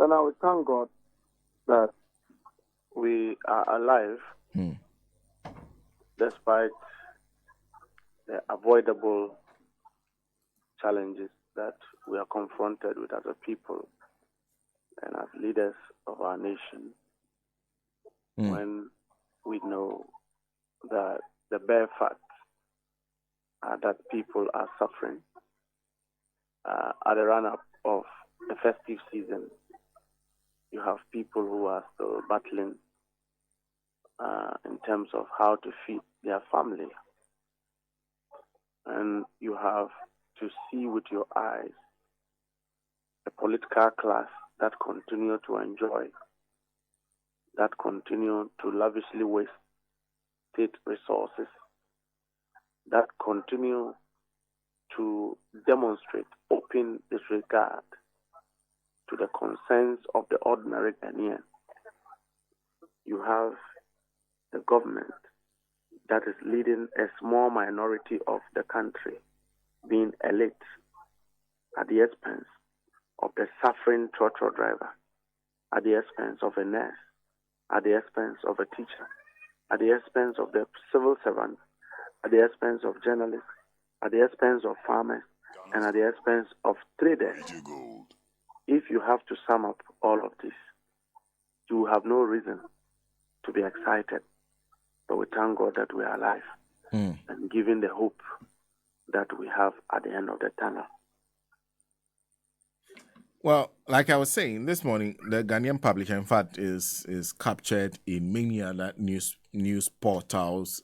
So now we thank God that we are alive despite the avoidable challenges that we are confronted with as a people and as leaders of our nation, when we know that the bare facts are that people are suffering at the run-up of the festive season. You have people who are still battling in terms of how to feed their family. And you have to see with your eyes a political class that continue to enjoy, that continue to lavishly waste state resources, that continue to demonstrate open disregard to the concerns of the ordinary Ghanaian. You have the government that is leading a small minority of the country being elite at the expense of the suffering trotro driver, at the expense of a nurse, at the expense of a teacher, at the expense of the civil servant, at the expense of journalists, at the expense of farmers, and at the expense of traders. If you have to sum up all of this, you have no reason to be excited. But we thank God that we are alive and given the hope that we have at the end of the tunnel. Well, like I was saying this morning, the Ghanaian public, in fact, is captured in many other news portals,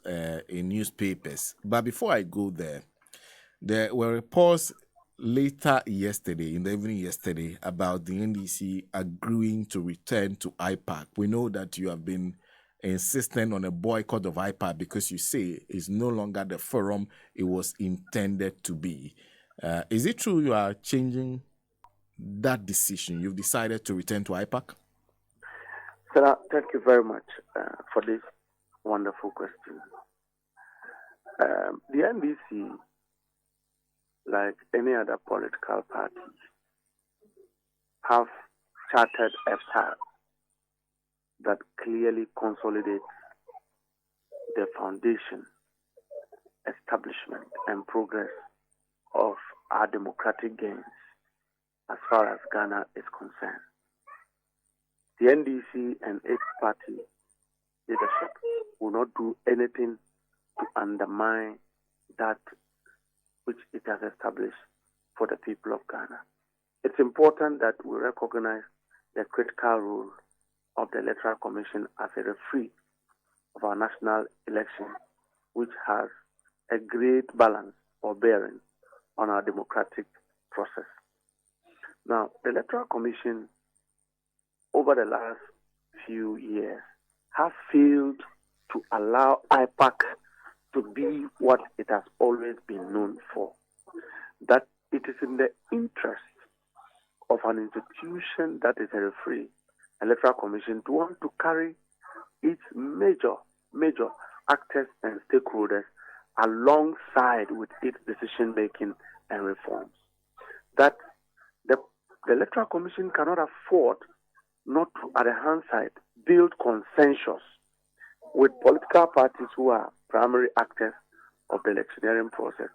in newspapers. But before I go there were reports later yesterday, in the evening yesterday, about the NDC agreeing to return to IPAC. We know that you have been insisting on a boycott of IPAC because you say it's no longer the forum it was intended to be. Is it true you are changing that decision? You've decided to return to IPAC? Sir, thank you very much for this wonderful question. The NDC, like any other political party, have charted a path that clearly consolidates the foundation, establishment, and progress of our democratic gains as far as Ghana is concerned. The NDC and its party leadership will not do anything to undermine that which it has established for the people of Ghana. It's important that we recognize the critical role of the Electoral Commission as a referee of our national election, which has a great balance or bearing on our democratic process. Now, the Electoral Commission, over the last few years, has failed to allow IPAC to be what it has always been known for. That it is in the interest of an institution that is a referee, Electoral Commission, to want to carry its major actors and stakeholders alongside with its decision-making and reforms. That the Electoral Commission cannot afford not to, at the hand side, build consensus with political parties who are primary actors of the electioneering process.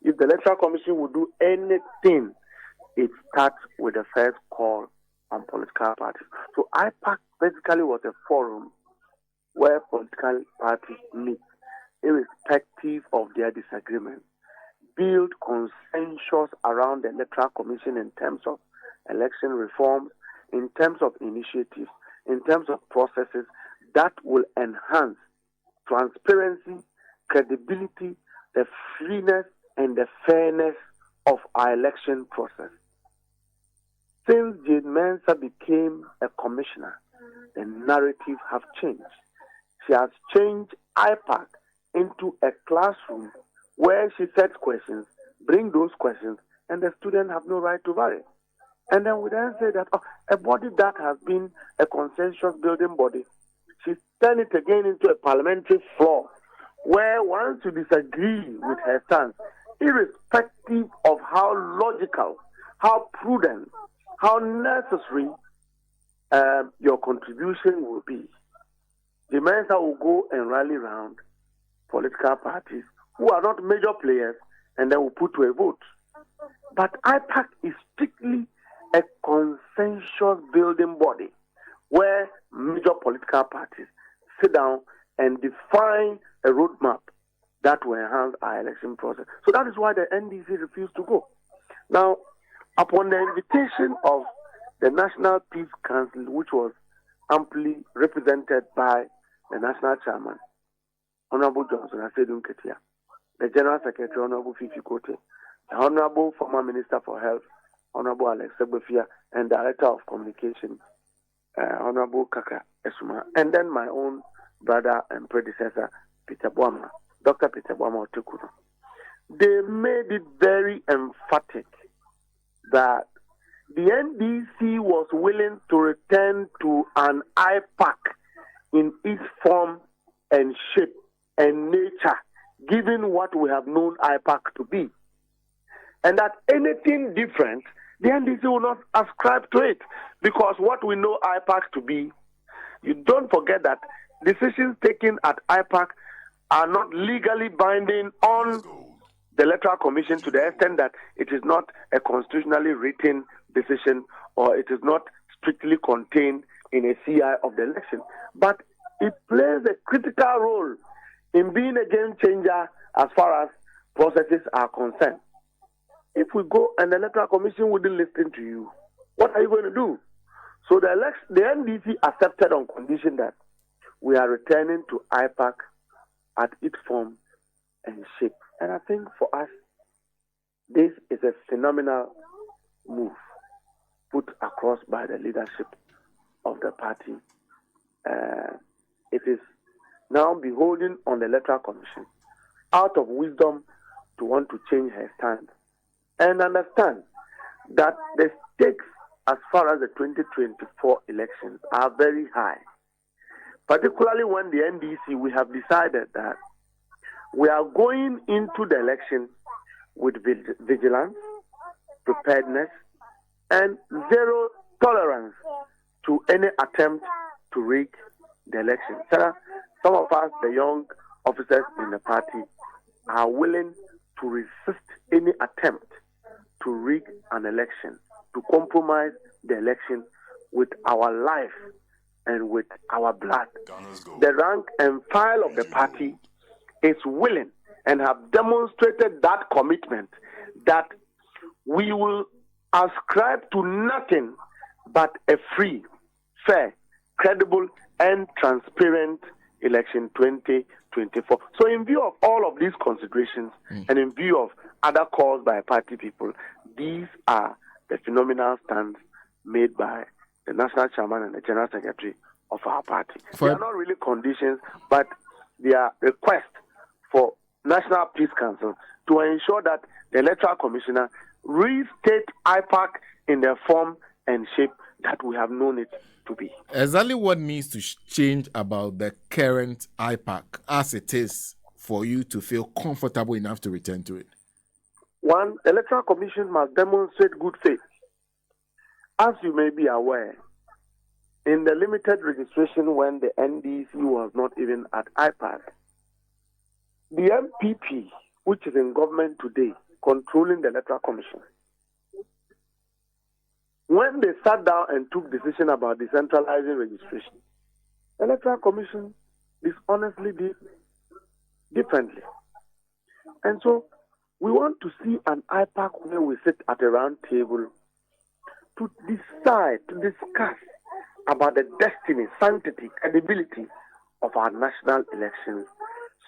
If the Electoral Commission would do anything, it starts with the first call on political parties. So IPAC basically was a forum where political parties meet, irrespective of their disagreement, build consensus around the Electoral Commission in terms of election reforms, in terms of initiatives, in terms of processes that will enhance transparency, credibility, the freeness, and the fairness of our election process. Since Jane Mensah became a commissioner, the narrative have changed. She has changed IPAC into a classroom where she sets questions, bring those questions, and the students have no right to vary. And then we then say that a body that has been a consensus building body, she turned it again into a parliamentary floor where once you disagree with her stance, irrespective of how logical, how prudent, how necessary your contribution will be. The Mensa will go and rally around political parties who are not major players, and then will put to a vote. But IPAC is strictly a consensus building body where major political parties sit down and define a roadmap that will enhance our election process. So that is why the NDC refused to go. Now, upon the invitation of the National Peace Council, which was amply represented by the National Chairman, Honorable Johnson Asedun Ketia, the General Secretary, Honorable Fifi Kote, the Honorable Former Minister for Health, Honorable Alex Segbefia, and Director of Communication, Honorable Kaka Esuma, and then my own brother and predecessor, Peter Boama, Dr. Peter Boama Otekunu. They made it very emphatic that the NDC was willing to return to an IPAC in its form and shape and nature, given what we have known IPAC to be. And that anything different, the NDC will not ascribe to it, because what we know IPAC to be, you don't forget that decisions taken at IPAC are not legally binding on the Electoral Commission to the extent that it is not a constitutionally written decision or it is not strictly contained in a CI of the election. But it plays a critical role in being a game changer as far as processes are concerned. If we go and the Electoral Commission wouldn't listen to you, what are you going to do? So the NDC accepted on condition that we are returning to IPAC at its form and shape. And I think for us, this is a phenomenal move put across by the leadership of the party. It is now beholden on the Electoral Commission, out of wisdom, to want to change her stand and understand that the stakes as far as the 2024 elections are very high. Particularly when the NDC, we have decided that we are going into the election with vigilance, preparedness, and zero tolerance to any attempt to rig the election. Some of us, the young officers in the party, are willing to resist any attempt to rig an election, to compromise the election with our life and with our blood. The rank and file of the party is willing and have demonstrated that commitment that we will ascribe to nothing but a free, fair, credible, and transparent election 2024. So in view of all of these considerations and in view of other calls by party people, these are the phenomenal stands made by the National Chairman and the General Secretary of our party. They are not really conditions, but they are requests for National Peace Council to ensure that the Electoral Commissioner restate IPAC in the form and shape that we have known it to be. Exactly what needs to change about the current IPAC as it is for you to feel comfortable enough to return to it? One, the Electoral Commission must demonstrate good faith. As you may be aware, in the limited registration when the NDC was not even at IPAC, the MPP, which is in government today, controlling the Electoral Commission, when they sat down and took decision about decentralizing registration, the Electoral Commission dishonestly did differently. And so we want to see an IPAC where we sit at a round table to decide, to discuss about the destiny, sanctity, credibility of our national elections,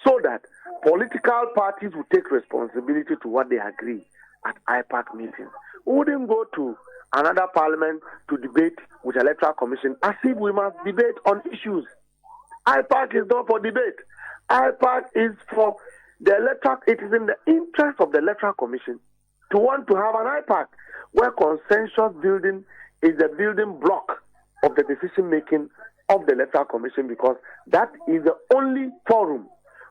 so that political parties will take responsibility to what they agree at IPAC meetings. We wouldn't go to another parliament to debate with the Electoral Commission as if we must debate on issues. IPAC is not for debate. IPAC is for the electoral. It is in the interest of the Electoral Commission to want to have an IPAC where consensus building is the building block of the decision making of the Electoral Commission, because that is the only forum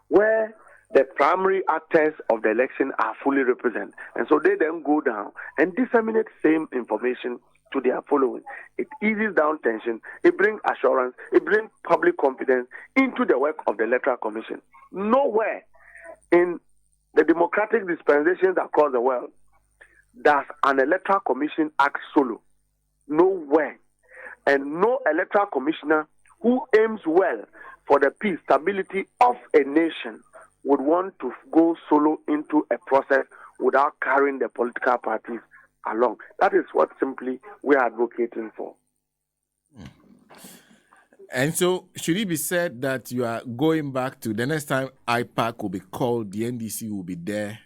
where the primary actors of the election are fully represented. And so they then go down and disseminate same information to their following. It eases down tension. It brings assurance. It brings public confidence into the work of the Electoral Commission. Nowhere in the democratic dispensations across the world does an Electoral Commission act solo. Nowhere. And no Electoral Commissioner who aims well for the peace, stability of a nation would want to go solo into a process without carrying the political parties along. That is what simply we are advocating for. And so, should it be said that you are going back to the next time IPAC will be called, the NDC will be there,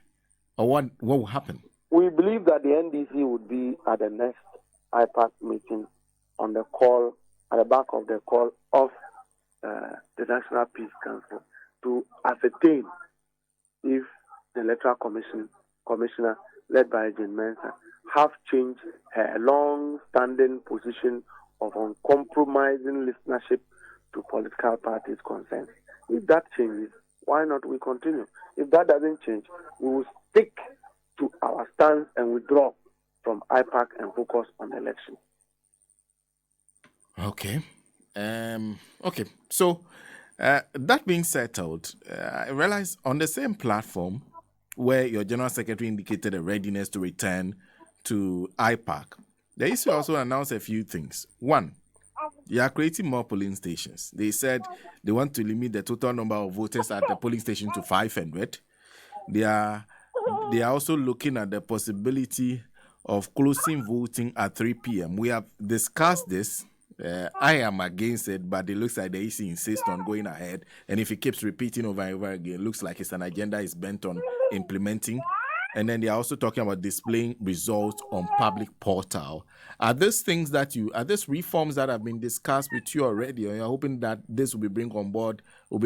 or what will happen? We believe that the NDC would be at the next IPAC meeting on the call, at the back of the call of the National Peace Council to ascertain if the Electoral Commissioner, led by Jane Mensah, have changed her long-standing position of uncompromising listenership to political parties' concerns. If that changes, why not we continue? If that doesn't change, we will stick to our stance and withdraw from IPAC and focus on the election. Okay. Okay. So, that being settled, I realize on the same platform where your General Secretary indicated a readiness to return to IPAC, the EC also announced a few things. One, they are creating more polling stations. They said they want to limit the total number of voters at the polling station to 500. They are also looking at the possibility of closing voting at 3 p.m. We have discussed this. I am against it, but it looks like the EC insists on going ahead. And if it keeps repeating over and over again, it looks like it's an agenda is bent on implementing. And then they are also talking about displaying results on public portal. Are these things are these reforms that have been discussed with you already, or you're hoping that this will be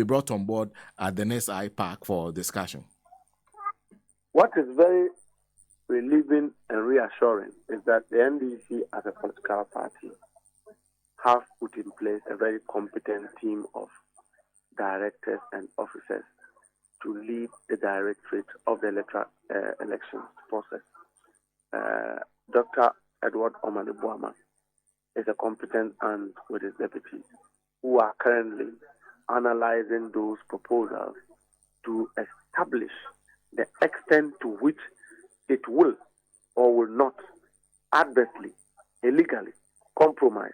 brought on board at the next IPAC for discussion? What is very relieving and reassuring is that the NDC as a political party have put in place a very competent team of directors and officers to lead the directorate of the electoral election process. Dr. Edward Omanibuama is a competent and with his deputies who are currently analyzing those proposals to establish the extent to which it will or will not adversely, illegally compromise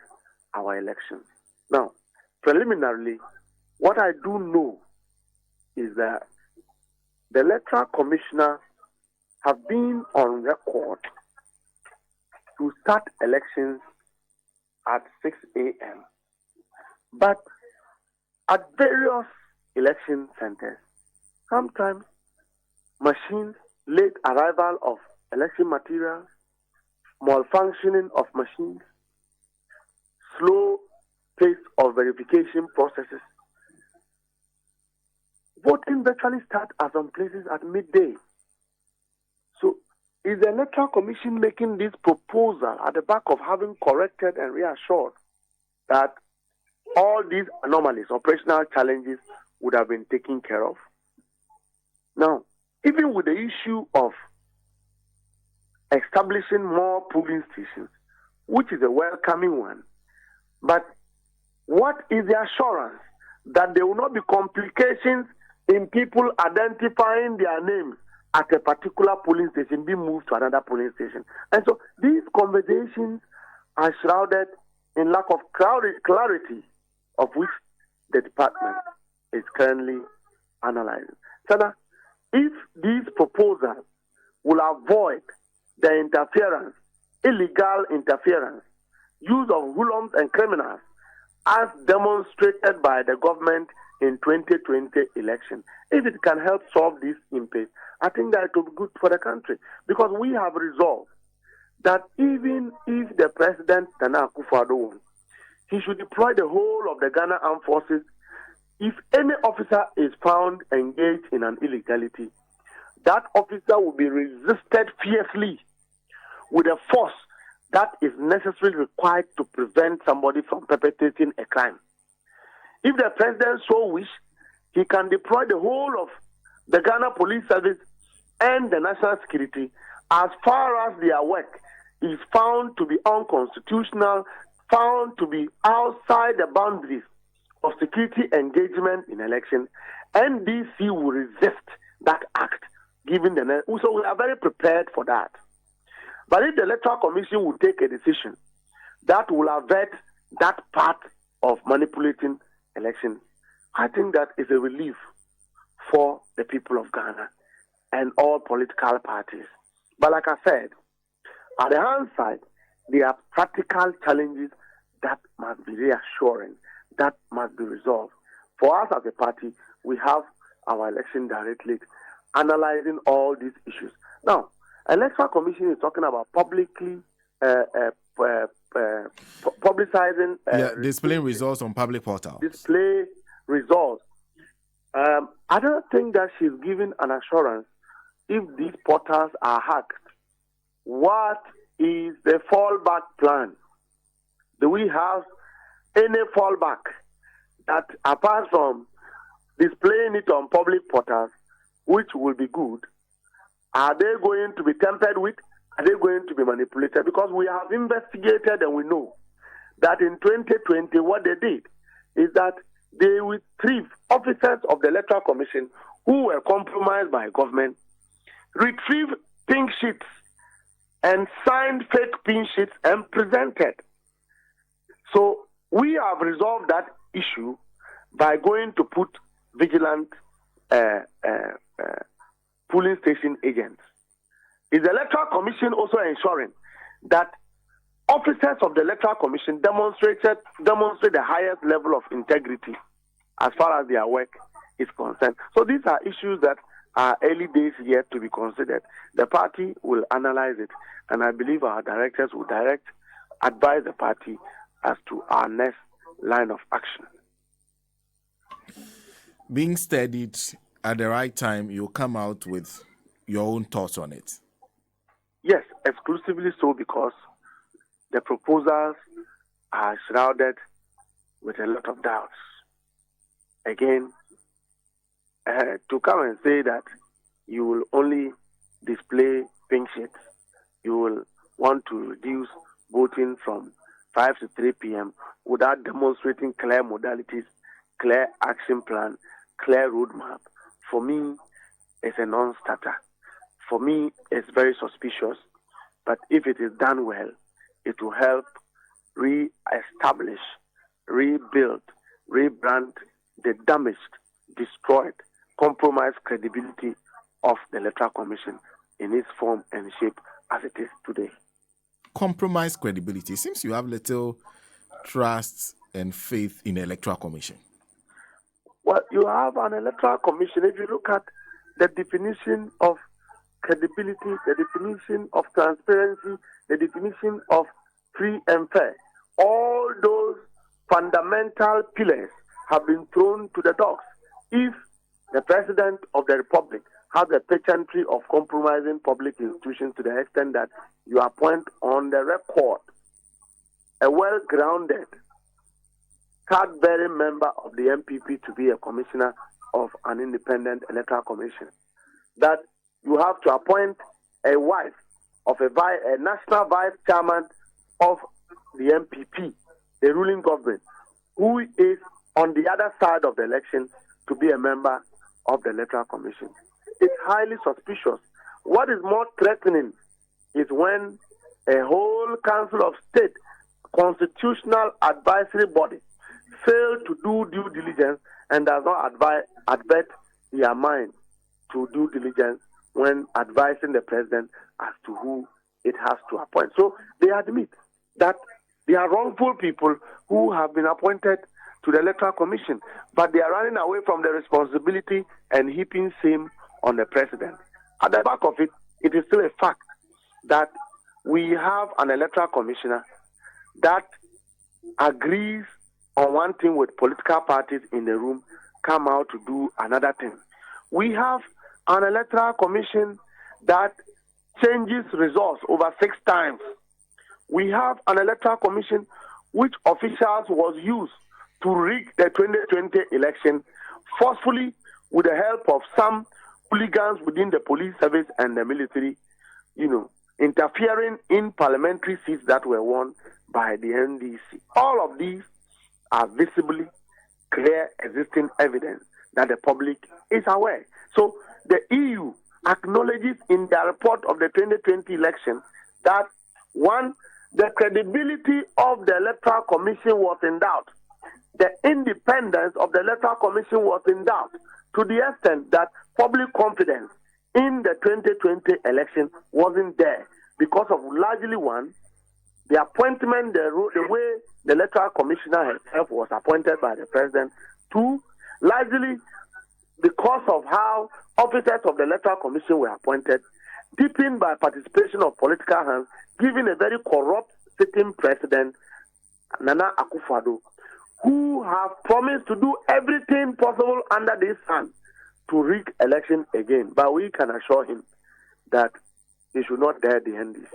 our elections. Now, preliminarily, what I do know is that the Electoral Commissioner have been on record to start elections at 6 a.m. But at various election centers, sometimes machines, late arrival of election materials, malfunctioning of machines, slow pace of verification processes. Voting virtually starts at some places at midday. So is the Electoral Commission making this proposal at the back of having corrected and reassured that all these anomalies, operational challenges would have been taken care of? Now, even with the issue of establishing more polling stations, which is a welcoming one, but what is the assurance that there will not be complications in people identifying their names at a particular polling station being moved to another polling station? And so these conversations are shrouded in lack of clarity, of which the department is currently analyzing. Sena, if these proposals will avoid the interference, illegal interference, use of hoodlums and criminals, as demonstrated by the government in 2020 election, if it can help solve this impasse, I think that it will be good for the country, because we have resolved that even if the President Nana Akufo-Addo wants, he should deploy the whole of the Ghana Armed Forces. If any officer is found engaged in an illegality, that officer will be resisted fiercely with a force that is necessarily required to prevent somebody from perpetrating a crime. If the President so wish, he can deploy the whole of the Ghana Police Service and the National Security as far as their work is found to be unconstitutional, found to be outside the boundaries of security engagement in election, NDC will resist that act, given the... So we are very prepared for that. But if the Electoral Commission will take a decision that will avert that part of manipulating elections, I think that is a relief for the people of Ghana and all political parties. But like I said, at the hand side, there are practical challenges that must be reassuring, that must be resolved. For us as a party, we have our election directorate analyzing all these issues. Now, Electoral Commission is talking about publicly publicizing... displaying results on public portals. Display results. I don't think that she's giving an assurance if these portals are hacked. What is the fallback plan? Do we have any fallback that, apart from displaying it on public portals, which will be good, are they going to be tampered with? Are they going to be manipulated? Because we have investigated and we know that in 2020, what they did is that they retrieved officers of the Electoral Commission who were compromised by government, retrieved pink sheets and signed fake pink sheets and presented. So we have resolved that issue by going to put vigilant polling station agents. Is the Electoral Commission also ensuring that officers of the Electoral Commission demonstrate the highest level of integrity as far as their work is concerned? So these are issues that are early days yet to be considered. The party will analyze it, and I believe our directors will advise the party as to our next line of action. Being studied at the right time, you'll come out with your own thoughts on it. Yes, exclusively so, because the proposals are shrouded with a lot of doubts. Again, to come and say that you will only display pink sheets, you will want to reduce voting from 5 to 3 p.m. without demonstrating clear modalities, clear action plan, clear roadmap, for me, it's a non-starter. For me, it's very suspicious. But if it is done well, it will help re-establish, rebuild, rebrand the damaged, destroyed, compromised credibility of the Electoral Commission in its form and shape as it is today. Compromised credibility. It seems you have little trust and faith in the Electoral Commission. Well, you have an Electoral Commission. If you look at the definition of credibility, the definition of transparency, the definition of free and fair, all those fundamental pillars have been thrown to the dogs. If the President of the Republic has a pageantry of compromising public institutions to the extent that you appoint on the record a well-grounded, card-bearing member of the MPP to be a commissioner of an independent electoral commission, that you have to appoint a wife of a national vice chairman of the MPP, the ruling government, who is on the other side of the election to be a member of the Electoral Commission. It's highly suspicious. What is more threatening is when a whole Council of State constitutional advisory body fail to do due diligence and does not advert their mind to due diligence when advising the president as to who it has to appoint. So they admit that they are wrongful people who have been appointed to the Electoral Commission, but they are running away from the responsibility and heaping shame on the president. At the back of it, it is still a fact that we have an Electoral Commissioner that agrees on one thing with political parties in the room, come out to do another thing. We have an Electoral Commission that changes results over 6 times. We have an Electoral Commission which officials was used to rig the 2020 election forcefully with the help of some hooligans within the police service and the military, interfering in parliamentary seats that were won by the NDC. All of these are visibly clear existing evidence that the public is aware. So the EU acknowledges in their report of the 2020 election that, one, the credibility of the Electoral Commission was in doubt. The independence of the Electoral Commission was in doubt to the extent that public confidence in the 2020 election wasn't there because of largely, one, the appointment, the way the Electoral Commissioner herself was appointed by the President. Two, largely because of how officers of the Electoral Commission were appointed, deepened by participation of political hands, giving a very corrupt sitting President, Nana Akufo-Addo, who have promised to do everything possible under this sun to rig election again. But we can assure him that he should not dare the NDC.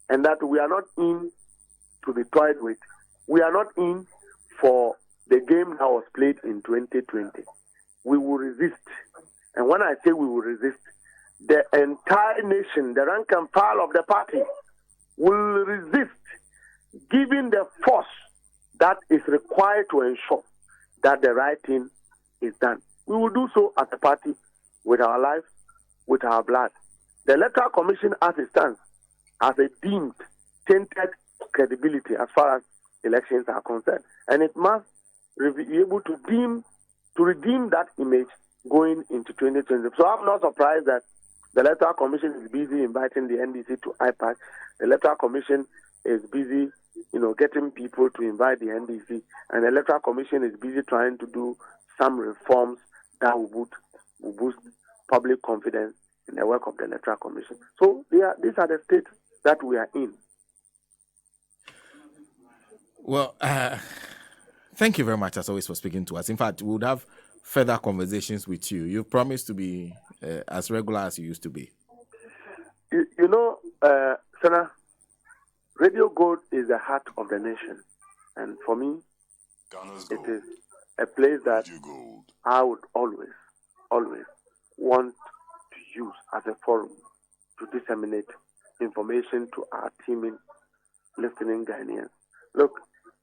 And that we are not in to be toyed with. We are not in for the game that was played in 2020. We will resist. And when I say we will resist, the entire nation, the rank and file of the party, will resist, giving the force that is required to ensure that the right thing is done. We will do so as a party, with our lives, with our blood. The Electoral Commission, as it stands, has a deemed tainted credibility as far as elections are concerned, and it must be able to redeem that image going into 2020. So I'm not surprised that the Electoral Commission is busy inviting the NDC to IPAC. The Electoral Commission is busy, getting people to invite the NDC, and the Electoral Commission is busy trying to do some reforms that will boost public confidence in the work of the Electoral Commission. So these are the states that we are in. Well, thank you very much, as always, for speaking to us. In fact, we would have further conversations with you. You promised to be as regular as you used to be. Sena, Radio Gold is the heart of the nation. And for me, it is a place that I would always want to use as a forum to disseminate information to our teeming, listening Ghanaians. Look,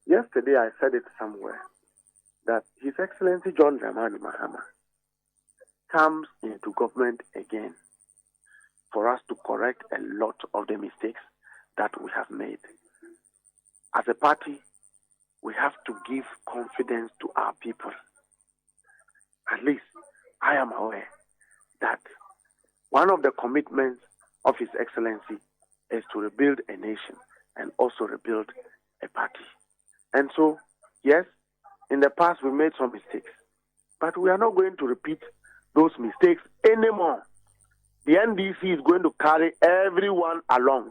yesterday I said it somewhere that His Excellency John Dramani Mahama comes into government again for us to correct a lot of the mistakes that we have made. As a party, we have to give confidence to our people. At least I am aware that one of the commitments of His Excellency is to rebuild a nation and also rebuild a party. And so, yes, in the past we made some mistakes, but we are not going to repeat those mistakes anymore. The NDC is going to carry everyone along.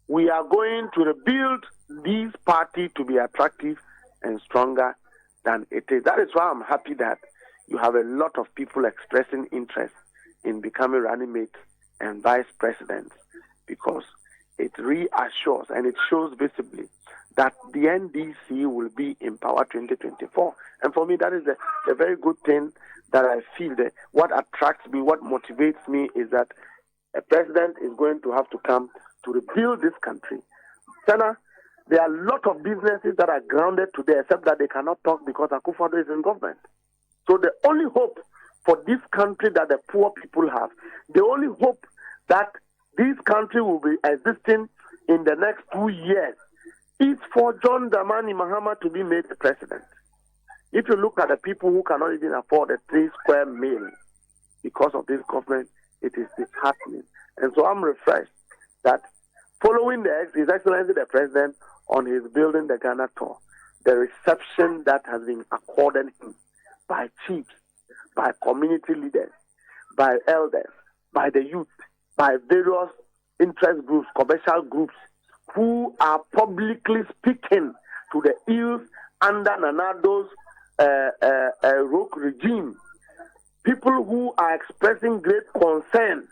We are going to rebuild this party to be attractive and stronger than it is. That is why I'm happy that you have a lot of people expressing interest in becoming running mates and vice presidents, because it reassures and it shows visibly that the NDC will be in power 2024. And for me, that is a very good thing that I feel that what attracts me, what motivates me is that a president is going to have to come to rebuild this country. Sena, there are a lot of businesses that are grounded today, except that they cannot talk because Akufo-Addo is in government. So the only hope for this country that the poor people have, the only hope that this country will be existing in the next 2 years is for John Dramani Mahama to be made the president. If you look at the people who cannot even afford a 3-square meal because of this government, it is disheartening. And so I'm refreshed that following His Excellency the President on his Building the Ghana tour, the reception that has been accorded him by chiefs, by community leaders, by elders, by the youth, by various interest groups, commercial groups, who are publicly speaking to the ills under Nana Addo's rogue regime. People who are expressing great concern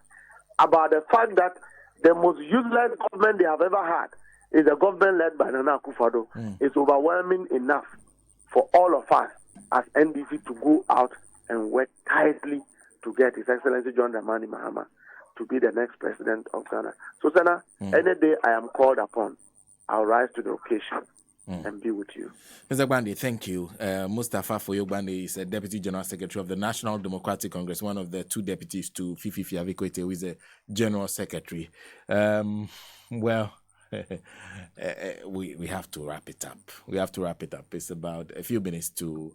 about the fact that the most useless government they have ever had is a government led by Nana Akufo-Addo. It's overwhelming enough for all of us as NDC to go out and work tightly to get His Excellency John Dramani Mahama to be the next president of Ghana. So, Sena, any day I am called upon, I'll rise to the occasion and be with you. Mr. Gbande, thank you. Mustapha Foyoo Gbande is a Deputy General Secretary of the National Democratic Congress, one of the two deputies to Fifi Fiavikoete, who is a General Secretary. Well, we have to wrap it up. It's about a few minutes to